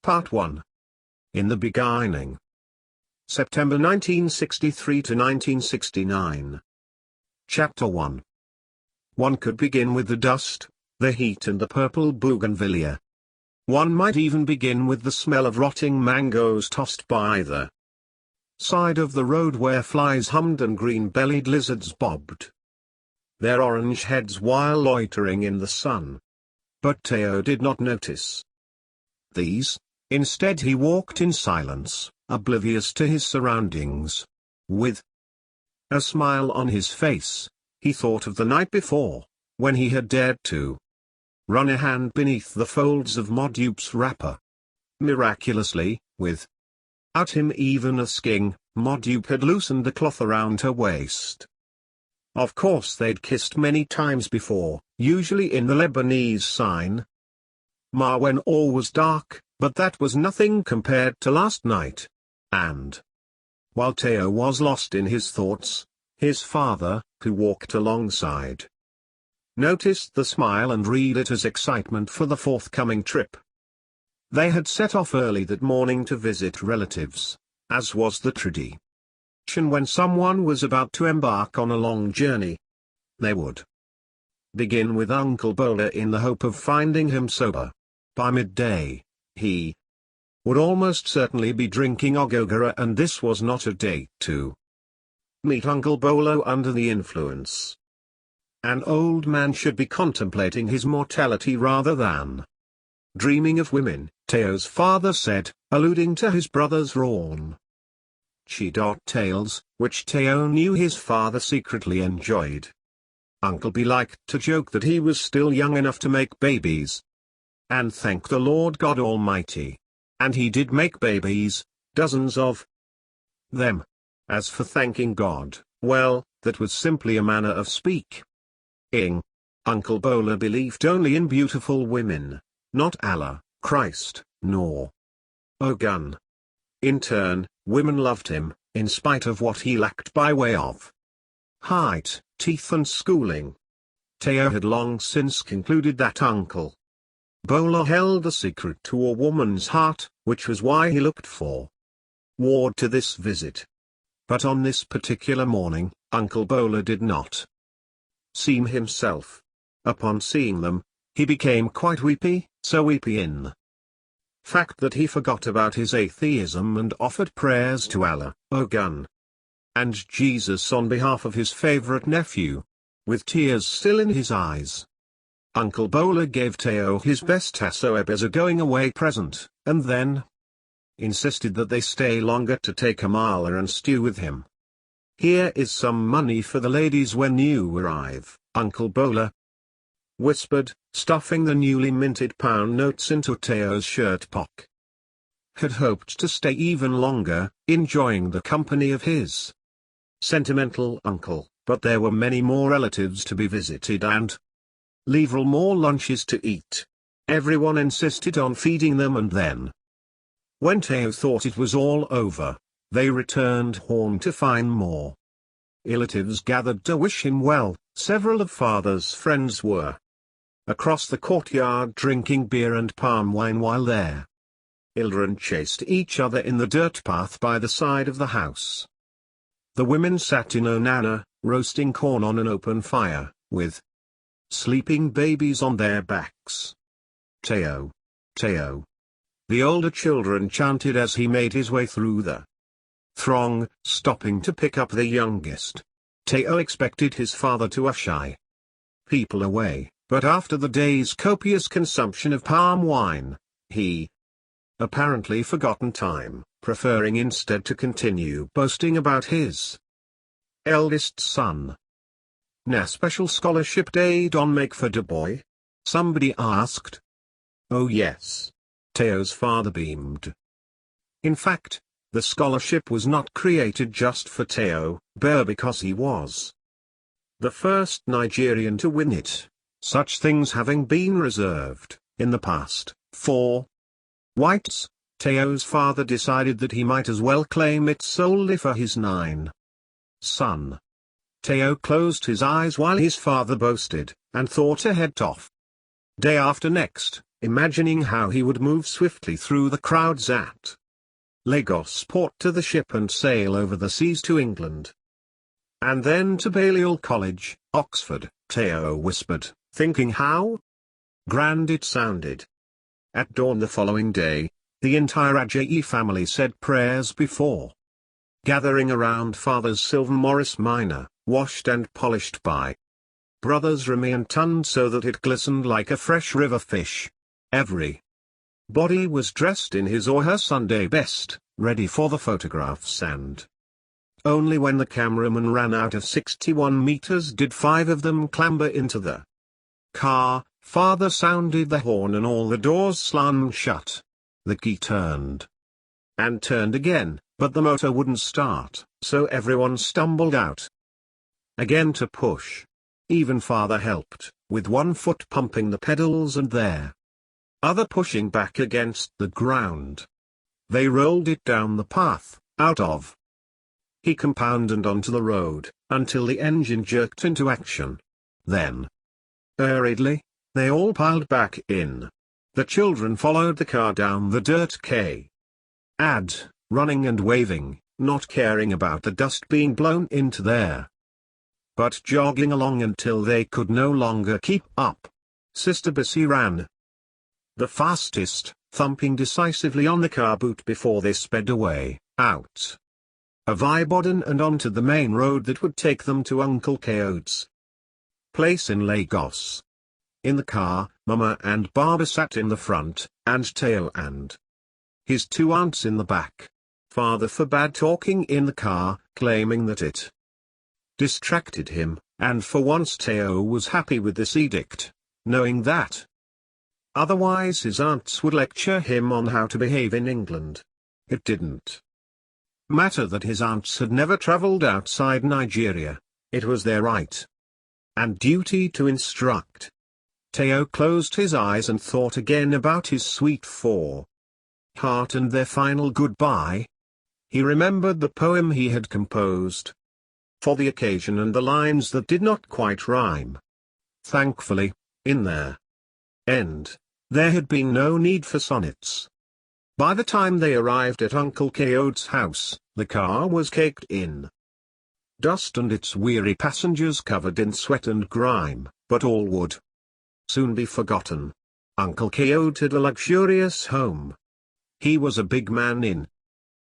Part 1. In the Beginning. September 1963 to 1969. Chapter 1. One could begin with the dust, the heat and the purple bougainvillea. One might even begin with the smell of rotting mangoes tossed by either side of the road where flies hummed and green-bellied lizards bobbed their orange heads while loitering in the sun. But Theo did not notice these. Instead he walked in silence, oblivious to his surroundings. With a smile on his face, he thought of the night before, when he had dared to run a hand beneath the folds of Modupe's wrapper. Miraculously, without him even asking, Modupe had loosened the cloth around her waist. Of course they'd kissed many times before, usually in the Lebanese sign Ma when all was dark, but that was nothing compared to last night. And while Theo was lost in his thoughts, his father, who walked alongside, noticed the smile and read it as excitement for the forthcoming trip. They had set off early that morning to visit relatives, as was the tradition when someone was about to embark on a long journey. They would begin with Uncle Bola in the hope of finding him sober. By midday, he would almost certainly be drinking ogogara, and this was not a date to meet Uncle Bolo under the influence. An old man should be contemplating his mortality rather than dreaming of women, Theo's father said, alluding to his brother's rawn tales, which Theo knew his father secretly enjoyed. Uncle B liked to joke that he was still young enough to make babies. And thank the Lord God Almighty. And he did make babies, dozens of them. As for thanking God, well, that was simply a manner of speaking. Uncle Bola believed only in beautiful women, not Allah, Christ, nor Ogun. In turn, women loved him, in spite of what he lacked by way of height, teeth and schooling. Theo had long since concluded that Uncle Bola held a secret to a woman's heart, which was why he looked forward to this visit. But on this particular morning, Uncle Bola did not seem himself. Upon seeing them, he became quite weepy, so weepy in fact that he forgot about his atheism and offered prayers to Allah, Ogun, and Jesus on behalf of his favorite nephew, with tears still in his eyes. Uncle Bola gave Theo his best tasoeb as a going-away present, and then insisted that they stay longer to take a mala and stew with him. Here is some money for the ladies when you arrive, Uncle Bola whispered, stuffing the newly minted pound notes into Theo's shirt pocket. Had hoped to stay even longer, enjoying the company of his sentimental uncle, but there were many more relatives to be visited and several more lunches to eat. Everyone insisted on feeding them, and then, when Theo thought it was all over, they returned home to find more relatives gathered to wish him well. Several of father's friends were across the courtyard drinking beer and palm wine while their children chased each other in the dirt path by the side of the house. The women sat in Onana, roasting corn on an open fire, with sleeping babies on their backs. Theo, Theo. The older children chanted as he made his way through the throng, stopping to pick up the youngest. Theo expected his father to shy people away, but after the day's copious consumption of palm wine, he apparently forgotten time, preferring instead to continue boasting about his eldest son. "Na special scholarship day don make for the boy?" somebody asked. "Oh yes." Theo's father beamed. In fact, the scholarship was not created just for Theo, but because he was the first Nigerian to win it, such things having been reserved, in the past, for whites. Theo's father decided that he might as well claim it solely for his son. Theo closed his eyes while his father boasted, and thought ahead of day after next, imagining how he would move swiftly through the crowds at Lagos port to the ship and sail over the seas to England. And then to Balliol College, Oxford, Theo whispered, thinking how grand it sounded. At dawn the following day, the entire Ajayi family said prayers before gathering around Father's silver Morris Minor, washed and polished by brothers Remy and Tund so that it glistened like a fresh river fish. Every body was dressed in his or her Sunday best, ready for the photographs, and only when the cameraman ran out of 61 meters did 5 of them clamber into the car. Father sounded the horn and all the doors slammed shut. The key turned and turned again, but the motor wouldn't start, so everyone stumbled out again to push. Even Father helped, with one foot pumping the pedals and their other pushing back against the ground. They rolled it down the path, out of the compound and onto the road, until the engine jerked into action. Then, hurriedly, they all piled back in. The children followed the car down the dirt running and waving, not caring about the dust being blown into there, but jogging along until they could no longer keep up. Sister Bessie ran the fastest, thumping decisively on the car boot before they sped away, out of Ibadan and onto the main road that would take them to Uncle Kaode's place in Lagos. In the car, Mama and Baba sat in the front, and Theo and his 2 aunts in the back. Father forbade talking in the car, claiming that it distracted him, and for once Theo was happy with this edict, knowing that otherwise his aunts would lecture him on how to behave in England. It didn't matter that his aunts had never travelled outside Nigeria. It was their right and duty to instruct. Theo closed his eyes and thought again about his sweet heart and their final goodbye. He remembered the poem he had composed for the occasion and the lines that did not quite rhyme. Thankfully, in their end, there had been no need for sonnets. By the time they arrived at Uncle Kaode's house, the car was caked in dust and its weary passengers covered in sweat and grime, but all would soon be forgotten. Uncle Kaode had a luxurious home. He was a big man in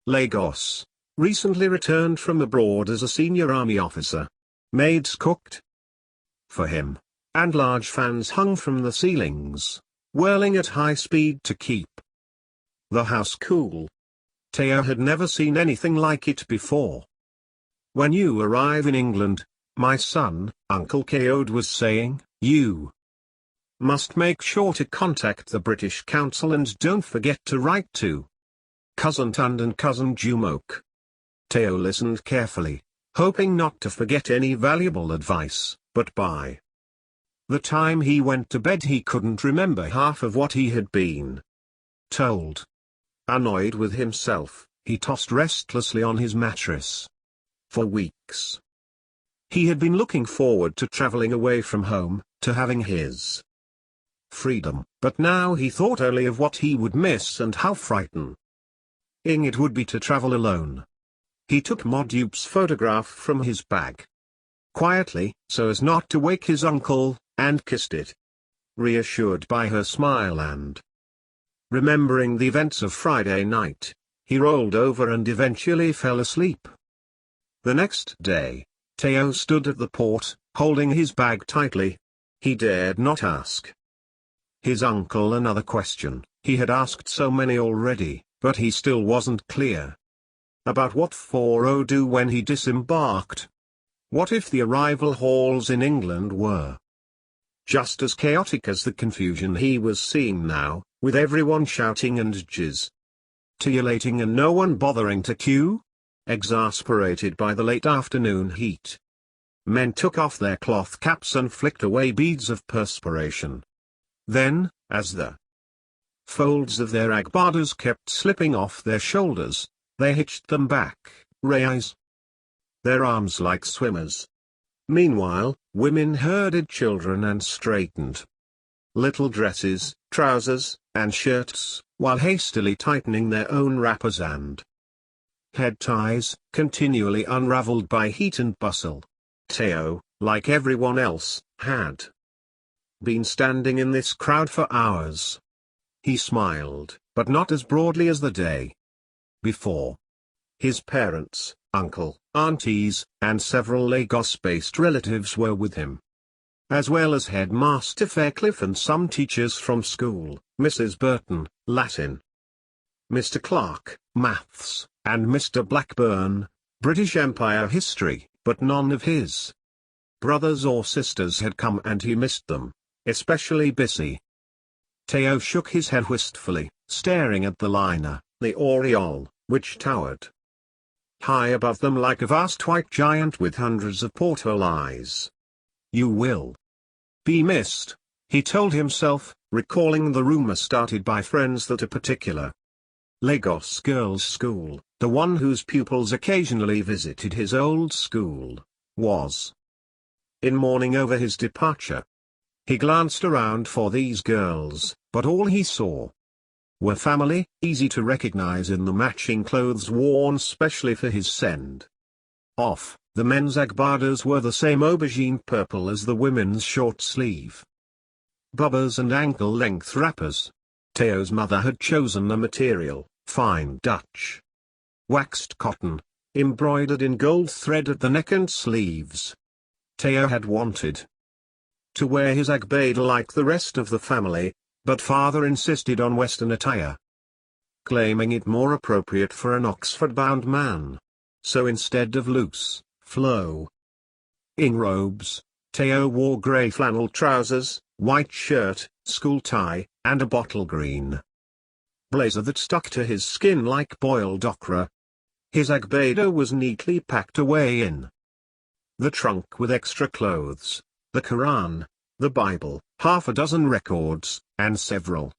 Lagos, recently returned from abroad as a senior army officer. Maids cooked for him, and large fans hung from the ceilings, whirling at high speed to keep the house cool. Theo had never seen anything like it before. When you arrive in England, my son, Uncle Kaode was saying, you must make sure to contact the British Council and don't forget to write to Cousin Tund and Cousin Jumoke. Theo listened carefully, hoping not to forget any valuable advice, but by the time he went to bed he couldn't remember half of what he had been told. Annoyed with himself, he tossed restlessly on his mattress. For weeks, he had been looking forward to traveling away from home, to having his freedom, but now he thought only of what he would miss and how frightening it would be to travel alone. He took Modupe's photograph from his bag quietly, so as not to wake his uncle, and kissed it. Reassured by her smile and remembering the events of Friday night, he rolled over and eventually fell asleep. The next day, Theo stood at the port, holding his bag tightly. He dared not ask his uncle another question. He had asked so many already, but he still wasn't clear about what for do when he disembarked. What if the arrival halls in England were just as chaotic as the confusion he was seeing now, with everyone shouting and gesticulating and no one bothering to queue? Exasperated by the late afternoon heat, men took off their cloth caps and flicked away beads of perspiration. Then, as the folds of their agbadas kept slipping off their shoulders, they hitched them back, raised their arms like swimmers. Meanwhile, women herded children and straightened little dresses, trousers, and shirts, while hastily tightening their own wrappers and head ties, continually unraveled by heat and bustle. Theo, like everyone else, had been standing in this crowd for hours. He smiled, but not as broadly as the day before. His parents, uncle, aunties, and several Lagos-based relatives were with him, as well as Headmaster Fairclough and some teachers from school, Mrs. Burton, Latin, Mr. Clark, Maths, and Mr. Blackburn, British Empire history, but none of his brothers or sisters had come and he missed them, especially Bissy. Theo shook his head wistfully, staring at the liner, the Oriole, which towered high above them like a vast white giant with hundreds of porthole eyes. "You will be missed," he told himself, recalling the rumor started by friends that a particular Lagos girls' school, the one whose pupils occasionally visited his old school, was in mourning over his departure. He glanced around for these girls, but all he saw were family, easy to recognize in the matching clothes worn specially for his send-off. The men's agbadas were the same aubergine purple as the women's short-sleeve bubbas and ankle-length wrappers. Theo's mother had chosen a material, fine Dutch waxed cotton, embroidered in gold thread at the neck and sleeves. Theo had wanted to wear his agbada like the rest of the family, but father insisted on Western attire, claiming it more appropriate for an Oxford-bound man. So instead of loose, flowing robes, Theo wore grey flannel trousers, white shirt, school tie, and a bottle green blazer that stuck to his skin like boiled okra. His agbada was neatly packed away in the trunk with extra clothes, the Quran, the Bible, half a dozen records, and several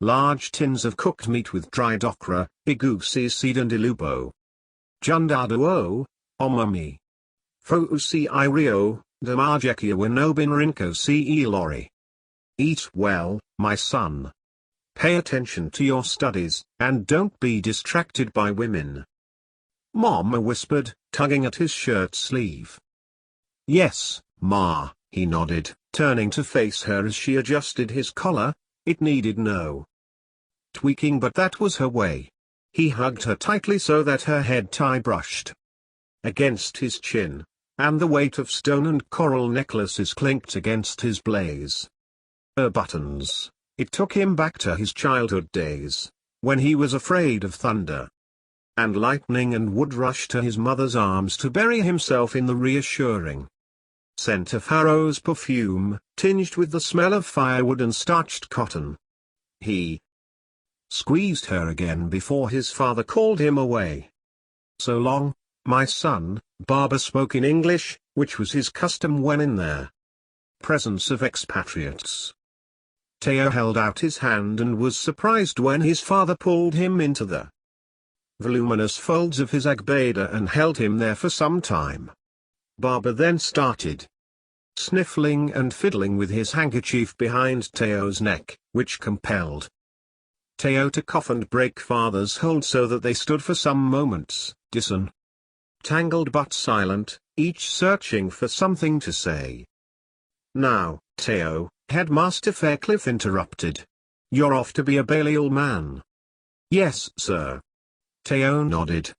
large tins of cooked meat with dried okra, egusi seed and ilubo. Jundaduo, omami. Fousi irio, damajekia winobin rinko ce lori. Eat well, my son. Pay attention to your studies, and don't be distracted by women. Mama whispered, tugging at his shirt sleeve. Yes, Ma, he nodded, turning to face her as she adjusted his collar. It needed no tweaking, but that was her way. He hugged her tightly so that her head tie brushed against his chin, and the weight of stone and coral necklaces clinked against his blaze. Her buttons. It took him back to his childhood days, when he was afraid of thunder and lightning and would rush to his mother's arms to bury himself in the reassuring scent of Harrow's perfume, tinged with the smell of firewood and starched cotton. He squeezed her again before his father called him away. So long, my son, Baba spoke in English, which was his custom when in their presence of expatriates. Theo held out his hand and was surprised when his father pulled him into the voluminous folds of his agbada and held him there for some time. Baba then started sniffling and fiddling with his handkerchief behind Theo's neck, which compelled Theo to cough and break father's hold so that they stood for some moments, tangled but silent, each searching for something to say. Now, Theo, Headmaster Fairclough interrupted. You're off to be a Balliol man. Yes, sir. Theo nodded.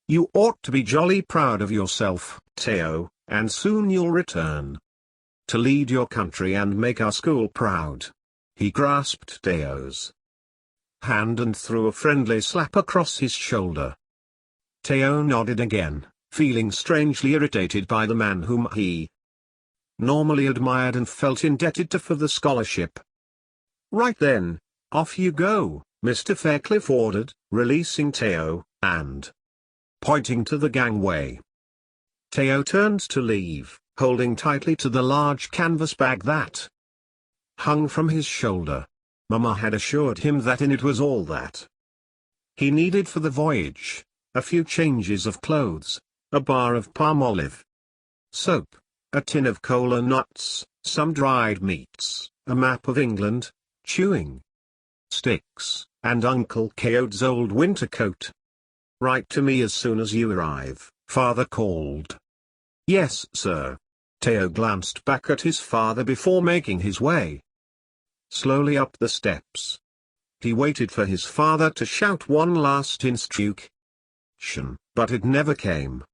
You ought to be jolly proud of yourself, Theo, and soon you'll return to lead your country and make our school proud. He grasped Theo's hand and threw a friendly slap across his shoulder. Theo nodded again, feeling strangely irritated by the man whom he normally admired and felt indebted to for the scholarship. Right then, off you go, Mr. Fairclough ordered, releasing Theo, and pointing to the gangway. Theo turned to leave, holding tightly to the large canvas bag that hung from his shoulder. Mama had assured him that in it was all that he needed for the voyage: a few changes of clothes, a bar of palm-olive soap, a tin of cola nuts, some dried meats, a map of England, chewing sticks, and Uncle Coyote's old winter coat. "Write to me as soon as you arrive," Father called. "Yes, sir." Teo glanced back at his father before making his way slowly up the steps. He waited for his father to shout one last instruction, but it never came.